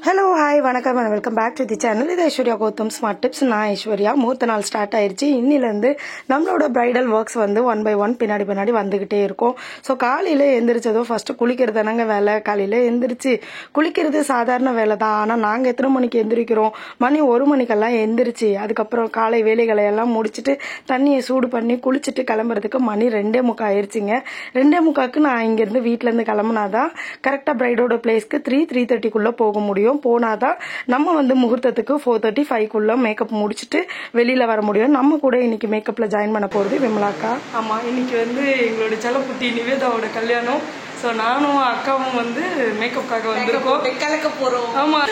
Hello hi வணக்கம் and welcome back to the channel. இது Aishwarya Gautham smart tips. நான் ஐஸ்வர்யா. மூர்த்த நாள் ஸ்டார்ட் ஆயிடுச்சு. இன்னிலேருந்து நம்மளோட பிரைடல் ஒர்க்ஸ் வந்து 1 by 1 பின்னாடி வந்துகிட்டே இருக்கும். ஸோ காலையில் எந்திரிச்சதும் ஃபர்ஸ்ட் குளிக்கிறது தானங்க வேலை. காலையில் எந்திரிச்சு குளிக்கிறது சாதாரண வேலை தான். ஆனால் நாங்கள் எத்தனை மணிக்கு எந்திரிக்கிறோம்? மணி 1 மணிக்கெல்லாம் எந்திரிச்சு அதுக்கப்புறம் காலை வேலைகளை எல்லாம் முடிச்சுட்டு தண்ணியை சூடு பண்ணி குளிச்சுட்டு கிளம்புறதுக்கு மணி 2:45 ஆயிடுச்சுங்க. 2:45க்கு நான் இங்கேருந்து வீட்டிலேருந்து கிளம்புனாதான் கரெக்டாக பிரைடோட பிளேஸ்க்கு 3:30க்குள்ளே போக முடியும். போனாதான் நம்ம வந்து முகூர்த்தத்துக்கு 4:35க்குள்ள மேக்கப் முடிச்சுட்டு வெளியில வர முடியும். நம்ம கூட இன்னைக்கு மேக்கப்ல ஜாயின் பண்ண போறது விமலாக்கா. ஆமா, இன்னைக்கு வந்து எங்களோட செல்லக்குட்டி நிவேதாவோட கல்யாணம். ஸோ நானும் அக்காவும் வந்து மேக்கப்புக்காக வந்திருக்கோம். கலக்க போறோம். ஆமா,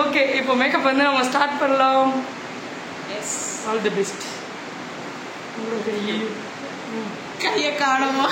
ஓகே. இப்போ மேக்கப் வந்து நம்ம ஸ்டார்ட் பண்ணலாம். Yes, all the best. உங்களுக்கு கைய காணுமா?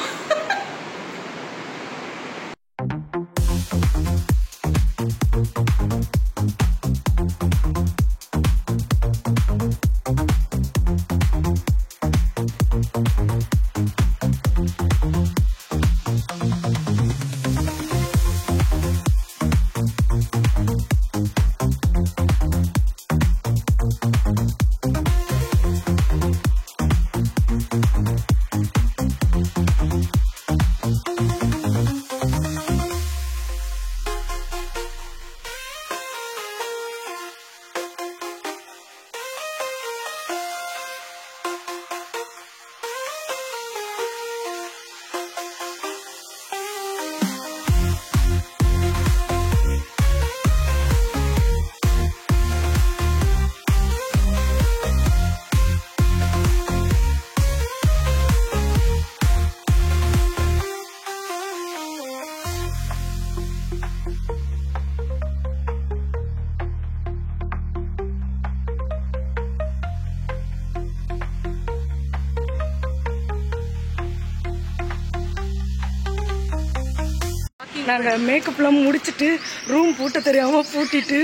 நாங்க மேக்கப்லாம் முடிச்சுட்டு ரூம் பூட்ட தெரியாம பூட்டிட்டு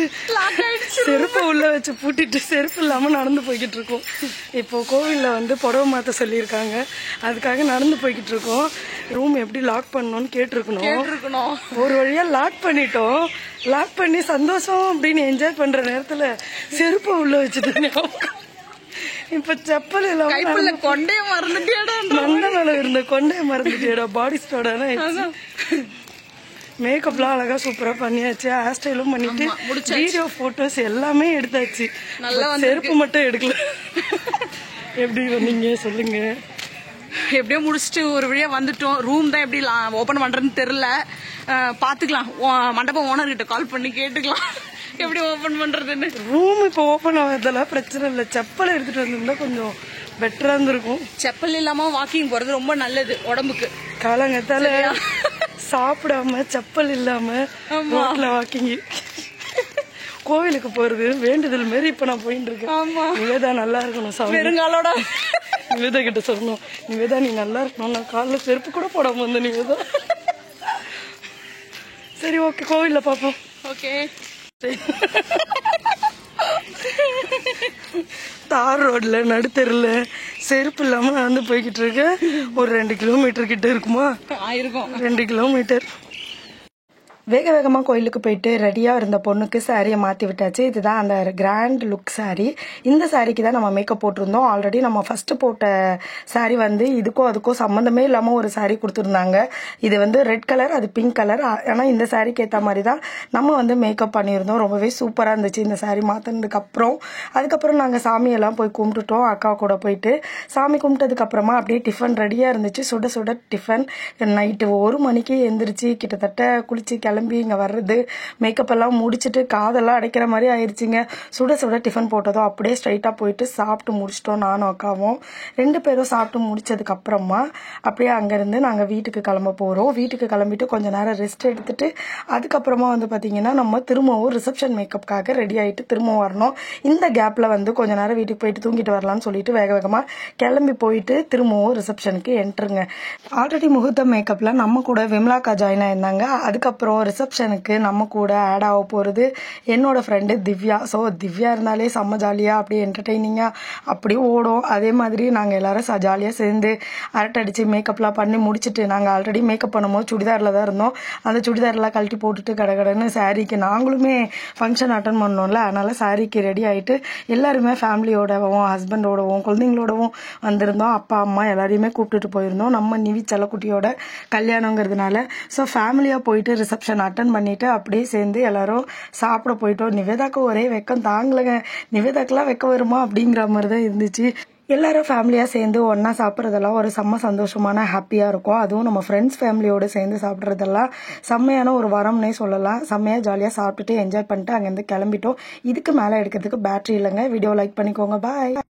செருப்பை உள்ள வச்சு பூட்டிட்டு செருப்பு இல்லாம நடந்து போய்கிட்டு இருக்கோம். இப்போ கோவில்ல வந்து புடவை மாத்த சொல்லியிருக்காங்க. அதுக்காக நடந்து போய்கிட்டு இருக்கோம். ரூம் எப்படி லாக் பண்ணணும்னு கேட்டிருக்கணும். ஒரு வழியா லாக் பண்ணிட்டோம். லாக் பண்ணி சந்தோஷம் அப்படின்னு என்ஜாய் பண்ற நேரத்துல செருப்பை உள்ள வச்சுட்டு இப்ப செப்பல் எல்லாம் கொண்டே மறந்துட்டேடா. மண்டல இருந்த கொண்டே மறந்துட்டேடா. பாடி ஸ்டோட மேக்கப்லாம் அழகா சூப்பரா பண்ணியாச்சு. ஹேர் ஸ்டைலும் பண்ணிட்டு வீடியோ போட்டோஸ் எல்லாமே எடுத்தாச்சு. செருப்பு மட்டும் எடுக்கல. எப்படி வந்தீங்க சொல்லுங்க? எப்படியோ முடிச்சுட்டு ஒரு வழியா வந்துட்டோம். ரூம் தான் எப்படி ஓபன் பண்றதுன்னு தெரியல. பாத்துக்கலாம். மண்டபம் ஓனர் கிட்ட கால் பண்ணி கேட்டுக்கலாம் எப்படி ஓபன் பண்றதுன்னு. ரூம் இப்ப ஓபன் ஆகுறதெல்லாம் பிரச்சனை இல்லை. செப்பல் எடுத்துட்டு வந்திருந்தா கொஞ்சம் பெட்டரா இருந்திருக்கும். செப்பல் இல்லாம வாக்கிங் போறது ரொம்ப நல்லது உடம்புக்கு. காலங்கத்தால சாப்பிடாம செப்பல் இல்லாம ரோட்ல வாக்கிங் கோவிலுக்கு போறது வேண்டுதல் மாரி இப்ப நான் போயிட்டு இருக்கேன். நிவேதா நல்லா இருக்கணும். வெறுங்காலோட நிவேதா கிட்ட சொல்லணும், நிவேதா நீ நல்லா இருக்கணும். நான் காலைல செருப்பு கூட போடாம வந்த நிவேதா. சரி, ஓகே, கோவில்ல பாப்போம். ஓகே. தார் ரோட்ல நடுத்தெருல செருப்பு இல்லாம நடந்து போய்கிட்டு இருக்கேன். ஒரு 2 கிலோமீட்டர் கிட்ட இருக்குமா? 2 கிலோமீட்டர். வேக வேகமாக கோயிலுக்கு போயிட்டு ரெடியாக இருந்த பொண்ணுக்கு சாரியை மாற்றி விட்டாச்சு. இதுதான் அந்த கிராண்ட் லுக் சாரீ. இந்த சாரிக்கு தான் நம்ம மேக்கப் போட்டிருந்தோம். ஆல்ரெடி நம்ம ஃபர்ஸ்ட் போட்ட சாரீ வந்து இதுக்கும் அதுக்கும் சம்மந்தமே இல்லாமல் ஒரு சாரீ கொடுத்துருந்தாங்க. இது வந்து ரெட் கலர், அது பிங்க் கலர். ஆனால் இந்த சாரிக்கு ஏற்ற மாதிரி தான் நம்ம வந்து மேக்கப் பண்ணியிருந்தோம். ரொம்பவே சூப்பராக இருந்துச்சு இந்த சாரீ மாற்றினதுக்கு அப்புறம். அதுக்கப்புறம் நாங்கள் சாமியெல்லாம் போய் கும்பிட்டுட்டோம். அக்கா கூட போயிட்டு சாமி கும்பிட்டதுக்கு அப்புறமா அப்படியே டிஃபன் ரெடியாக இருந்துச்சு. சுட சுட டிஃபன். நைட்டு 1 மணிக்கு எந்திரிச்சு கிட்டத்தட்ட குளிச்சு கிளம்பி இங்கே வர்றது, மேக்கப் எல்லாம் முடிச்சுட்டு காதெல்லாம் அடைக்கிற மாதிரி ஆயிடுச்சுங்க. சுட சுட டிஃபன் போட்டதும் அப்படியே ஸ்ட்ரைட்டாக போயிட்டு சாப்பிட்டு முடிச்சிட்டோம். நானும் அக்காவும் 2 பேரும் சாப்பிட்டு முடிச்சதுக்கு அப்புறமா அப்படியே அங்கேருந்து நாங்கள் வீட்டுக்கு கிளம்ப போகிறோம். வீட்டுக்கு கிளம்பிட்டு கொஞ்சம் நேரம் ரெஸ்ட் எடுத்துட்டு அதுக்கப்புறமா வந்து பார்த்தீங்கன்னா நம்ம திரும்பவும் ரிசப்ஷன் மேக்கப்புக்காக ரெடி ஆகிட்டு திரும்பவும் வரணும். இந்த கேப்பில் வந்து கொஞ்ச நேரம் வீட்டுக்கு போயிட்டு தூங்கிட்டு வரலாம்னு சொல்லிட்டு வேக வேகமாக கிளம்பி போயிட்டு திரும்பவும் ரிசப்ஷனுக்கு என்ட்ருங்க. ஆல்ரெடி முகூர்த்த மேக்கப்பில் நம்ம கூட விமலாக்கா ஜாயின் ஆயிருந்தாங்க. அதுக்கப்புறம் ரிசப்ஷனுக்கு நம்ம கூட ஆட் ஆக போகிறது என்னோட ஃப்ரெண்டு திவ்யா. ஸோ திவ்யா இருந்தாலே செம்ம ஜாலியாக அப்படி என்டர்டெய்னிங்காக அப்படி ஓடும். அதே மாதிரி நாங்கள் எல்லாரும் ஜாலியாக சேர்ந்து அரட்டை அடித்து மேக்கப்லாம் பண்ணி முடிச்சுட்டு, நாங்கள் ஆல்ரெடி மேக்கப் பண்ணும்போது சுடிதாரில் தான் இருந்தோம். அந்த சுடிதாரெலாம் கழட்டி போட்டுட்டு கடகடன்னு சாரீக்கு நாங்களுமே ஃபங்க்ஷன் அட்டன் பண்ணோம்ல, அதனால் சாரீக்கு ரெடி ஆகிட்டு எல்லாருமே ஃபேமிலியோடவும் ஹஸ்பண்டோடவும் குழந்தைங்களோடவும் வந்திருந்தோம். அப்பா அம்மா எல்லாரையுமே கூப்பிட்டுட்டு போயிருந்தோம். நம்ம நிவி செல்லக்குட்டியோட கல்யாணங்கிறதுனால. ஸோ ஃபேமிலியாக போயிட்டு ரிசப்ஷன் அட்டன் பண்ணிவிட்டு அப்படியே சேர்ந்து எல்லாரும் சாப்பிட போயிட்டோம். நிவேதாக்கு ஒரே வெக்கம் தாங்கலைங்க. நிவேதாக்கெல்லாம் வெக்கம் வருமா அப்படிங்கிற மாதிரி தான் இருந்துச்சு. எல்லாரும் ஃபேமிலியாக சேர்ந்து ஒன்றா சாப்பிட்றதெல்லாம் ஒரு செம்ம சந்தோஷமான ஹாப்பியாக இருக்கும். அதுவும் நம்ம ஃப்ரெண்ட்ஸ் ஃபேமிலியோடு சேர்ந்து சாப்பிட்றதெல்லாம் செம்மையான ஒரு வரம்னே சொல்லலாம். செம்மையாக ஜாலியாக சாப்பிட்டுட்டு என்ஜாய் பண்ணிட்டு அங்கேருந்து கிளம்பிட்டோம். இதுக்கு மேலே எடுக்கிறதுக்கு பேட்டரி இல்லைங்க. வீடியோ லைக் பண்ணிக்கோங்க. பாய்.